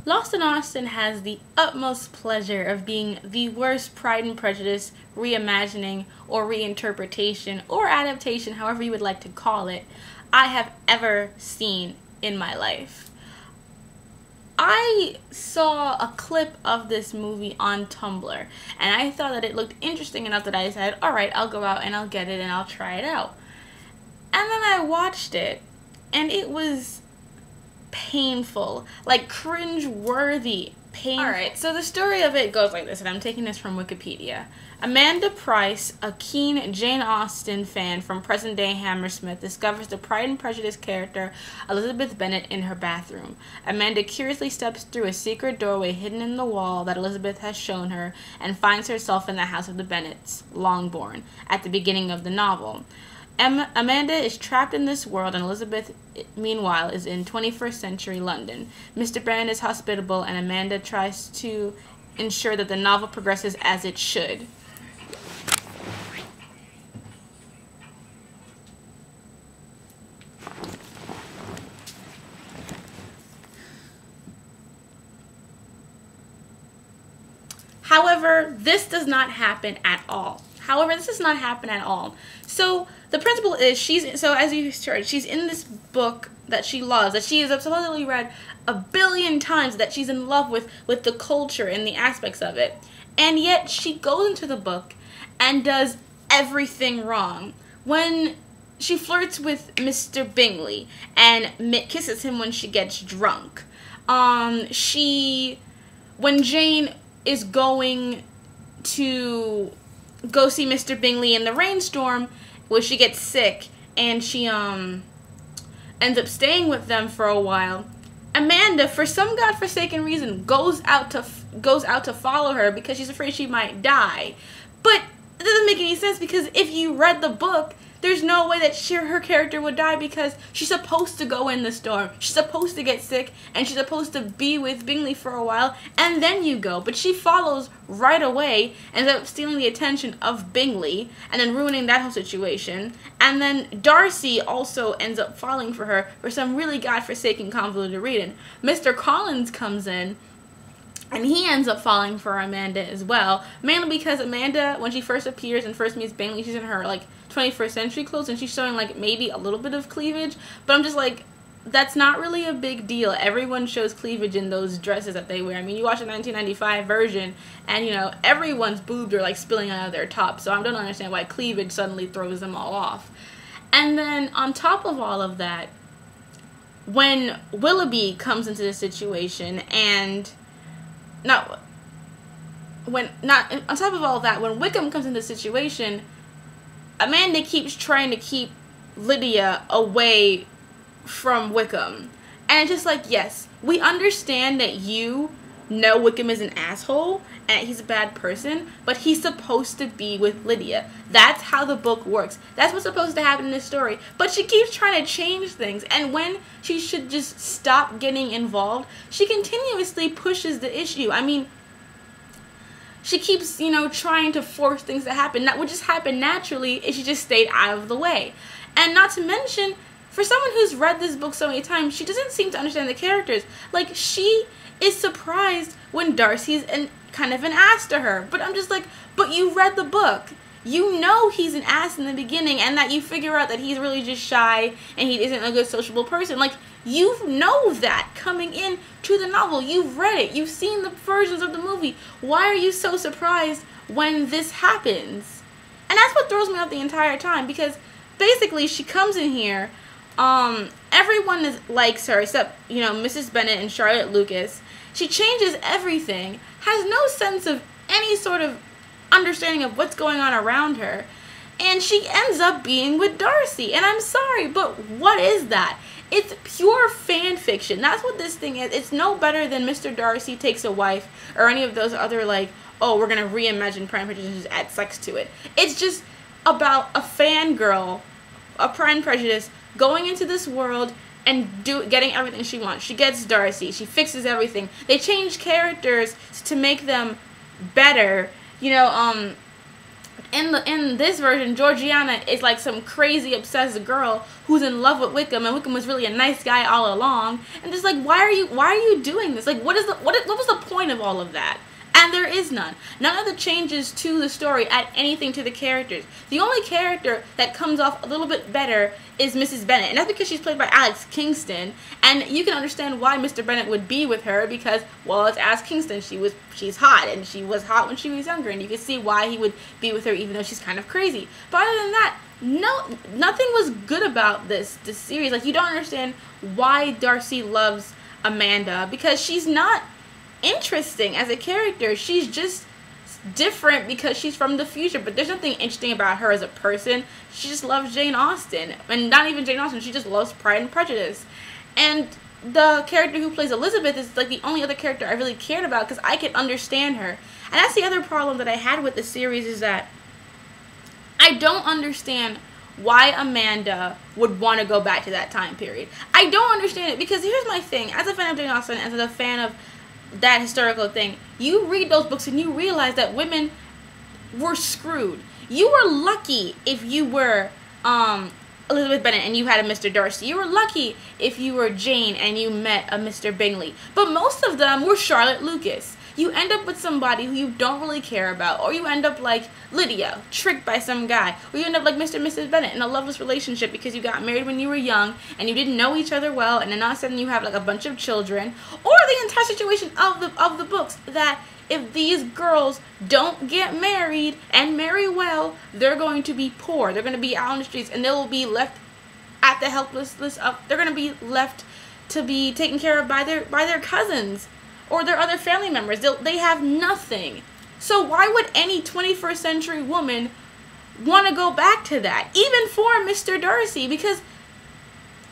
Lost in Austen has the utmost pleasure of being the worst Pride and Prejudice reimagining or reinterpretation or adaptation, however you would like to call it, I have ever seen in my life. I saw a clip of this movie on Tumblr, and I thought that it looked interesting enough that I decided, alright, I'll go out and I'll get it and I'll try it out. And then I watched it, and it was painful, like cringe-worthy painful. Alright, so the story of it goes like this, and I'm taking this from Wikipedia. Amanda Price, a keen Jane Austen fan from present-day Hammersmith, discovers the Pride and Prejudice character Elizabeth Bennet in her bathroom. Amanda curiously steps through a secret doorway hidden in the wall that Elizabeth has shown her and finds herself in the house of the Bennets, Longbourn, at the beginning of the novel. Amanda is trapped in this world, and Elizabeth, meanwhile, is in 21st century London. Mr. Bennet is hospitable, and Amanda tries to ensure that the novel progresses as it should. However, this does not happen at all. So the principle is as you heard, she's in this book that she loves, that she has supposedly read a billion times, that she's in love with the culture and the aspects of it. And yet she goes into the book and does everything wrong. When she flirts with Mr. Bingley and kisses him when she gets drunk. When Jane is going to go see Mr. Bingley in the rainstorm, where she gets sick and she ends up staying with them for a while, Amanda, for some godforsaken reason, goes out to follow her because she's afraid she might die. But it doesn't make any sense, because if you read the book, there's no way that her character would die, because she's supposed to go in the storm. She's supposed to get sick, and she's supposed to be with Bingley for a while, and then you go. But she follows right away, ends up stealing the attention of Bingley, and then ruining that whole situation. And then Darcy also ends up falling for her for some really godforsaken convoluted reason. Mr. Collins comes in, and he ends up falling for Amanda as well, mainly because Amanda, when she first appears and first meets Bingley, she's in her, 21st century clothes, and she's showing, maybe a little bit of cleavage, but I'm just like, that's not really a big deal. Everyone shows cleavage in those dresses that they wear. I mean, you watch the 1995 version, and, everyone's boobs are, spilling out of their top, so I don't understand why cleavage suddenly throws them all off. And then, on top of all of that, when Willoughby comes into the situation, and on top of all that, when Wickham comes into the situation, Amanda keeps trying to keep Lydia away from Wickham. And it's just like, yes, we understand that you know Wickham is an asshole and he's a bad person, but he's supposed to be with Lydia. That's how the book works. That's what's supposed to happen in this story. But she keeps trying to change things, and when she should just stop getting involved, she continuously pushes the issue. I mean, she keeps, trying to force things to happen that would just happen naturally if she just stayed out of the way. And not to mention, for someone who's read this book so many times, she doesn't seem to understand the characters. She is surprised when Darcy's kind of an ass to her. But I'm just like, but you read the book. You know he's an ass in the beginning, and that you figure out that he's really just shy and he isn't a good sociable person. You know that coming in to the novel. You've read it. You've seen the versions of the movie. Why are you so surprised when this happens? And that's what throws me off the entire time, because basically she comes in here, everyone likes her except, Mrs. Bennet and Charlotte Lucas. She changes everything, has no sense of any sort of understanding of what's going on around her, and she ends up being with Darcy. And I'm sorry, but what is that? It's pure fan fiction. That's what this thing is. It's no better than Mr. Darcy Takes a Wife or any of those other, oh, we're going to reimagine Pride and Prejudice and just add sex to it. It's just about a fangirl, a Pride and Prejudice, going into this world and getting everything she wants. She gets Darcy. She fixes everything. They change characters to make them better. in this version, Georgiana is like some crazy obsessed girl who's in love with Wickham, and Wickham was really a nice guy all along. And just like, why are you doing this? Like, what was the point of all of that? And there is none. None of the changes to the story add anything to the characters. The only character that comes off a little bit better is Mrs. Bennet. And that's because she's played by Alex Kingston. And you can understand why Mr. Bennet would be with her because, well, it's Alex Kingston. She's hot. And she was hot when she was younger. And you can see why he would be with her even though she's kind of crazy. But other than that, nothing was good about this series. Like, you don't understand why Darcy loves Amanda because she's not interesting as a character. She's just different because she's from the future, but there's nothing interesting about her as a person. She just loves Jane Austen, and not even Jane Austen, she just loves Pride and Prejudice. And the character who plays Elizabeth is like the only other character I really cared about because I could understand her. And that's the other problem that I had with the series, is that I don't understand why Amanda would want to go back to that time period. I don't understand it because here's my thing. As a fan of Jane Austen, as a fan of that historical thing, you read those books and you realize that women were screwed. You were lucky if you were Elizabeth Bennet and you had a Mr. Darcy. You were lucky if you were Jane and you met a Mr. Bingley. But most of them were Charlotte Lucas. You end up with somebody who you don't really care about, or you end up like Lydia, tricked by some guy, or you end up like Mr. and Mrs. Bennet in a loveless relationship because you got married when you were young and you didn't know each other well, and then all of a sudden you have like a bunch of children, or the entire situation of the books that if these girls don't get married and marry well, they're going to be poor. They're going to be out on the streets, and they will be left at the helplessness of. They're going to be left to be taken care of by their cousins or their other family members. They have nothing. So why would any 21st century woman want to go back to that, even for Mr. Darcy? Because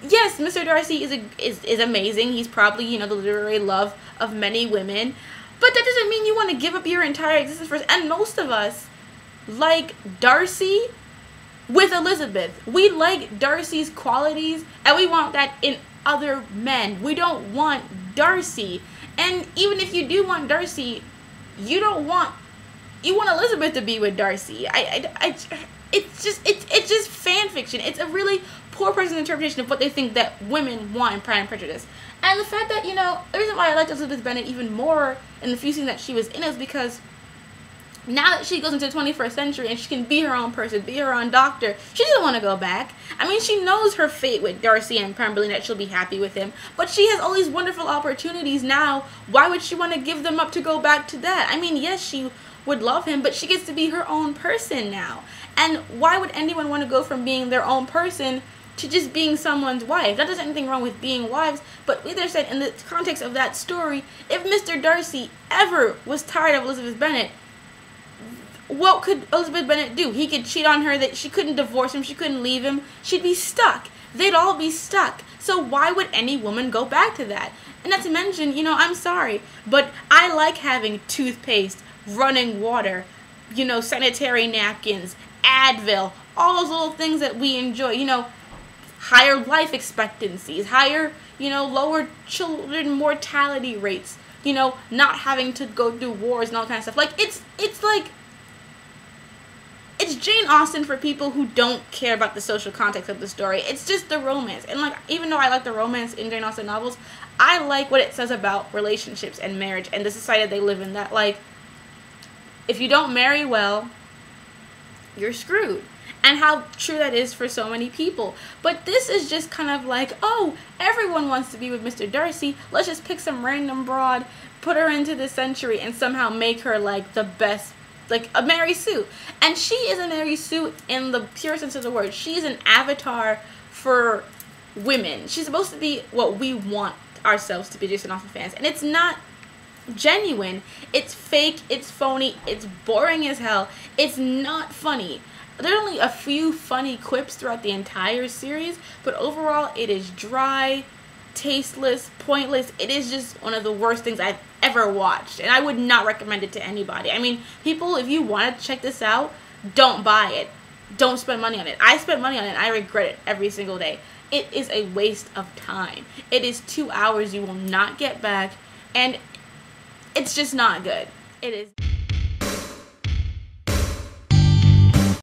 yes, Mr. Darcy is amazing. He's probably, you know, the literary love of many women. But that doesn't mean you want to give up your entire existence for. And most of us like Darcy with Elizabeth. We like Darcy's qualities, and we want that in other men. We don't want Darcy. And even if you do want Darcy, you want Elizabeth to be with Darcy. It's just fan fiction. It's a really poor person's interpretation of what they think that women want in Pride and Prejudice. And the fact that, you know, the reason why I liked Elizabeth Bennet even more in the few scenes that she was in is because now that she goes into the 21st century and she can be her own person, be her own doctor, she doesn't want to go back. I mean, she knows her fate with Darcy and Pemberley, that she'll be happy with him, but she has all these wonderful opportunities now. Why would she want to give them up to go back to that? I mean, yes, she would love him, but she gets to be her own person now. And why would anyone want to go from being their own person to just being someone's wife? That doesn't anything wrong with being wives, but with that said, in the context of that story, if Mr. Darcy ever was tired of Elizabeth Bennet, what could Elizabeth Bennet do? He could cheat on her, that she couldn't divorce him, she couldn't leave him, she'd be stuck. They'd all be stuck. So why would any woman go back to that? And not to mention, you know, I'm sorry, but I like having toothpaste, running water, you know, sanitary napkins, Advil, all those little things that we enjoy, you know, higher life expectancies, higher, you know, lower children mortality rates, you know, not having to go through wars and all kind of stuff. Like, it's Jane Austen for people who don't care about the social context of the story. It's just the romance. And like, even though I like the romance in Jane Austen novels, I like what it says about relationships and marriage and the society they live in, that like, if you don't marry well, you're screwed. And how true that is for so many people. But this is just kind of like, oh, everyone wants to be with Mr. Darcy. Let's just pick some random broad, put her into this century, and somehow make her like the best, like a Mary Sue. And she is a Mary Sue in the pure sense of the word. She's an avatar for women. She's supposed to be what we want ourselves to be, Jane Austen fans. And it's not genuine. It's fake. It's phony. It's boring as hell. It's not funny. There are only a few funny quips throughout the entire series, but overall it is dry, tasteless, pointless. It is just one of the worst things I've ever watched, and I would not recommend it to anybody. I mean, people, if you want to check this out, don't buy it. Don't spend money on it. I spent money on it, and I regret it every single day. It is a waste of time. It is 2 hours you will not get back, and it's just not good. It is.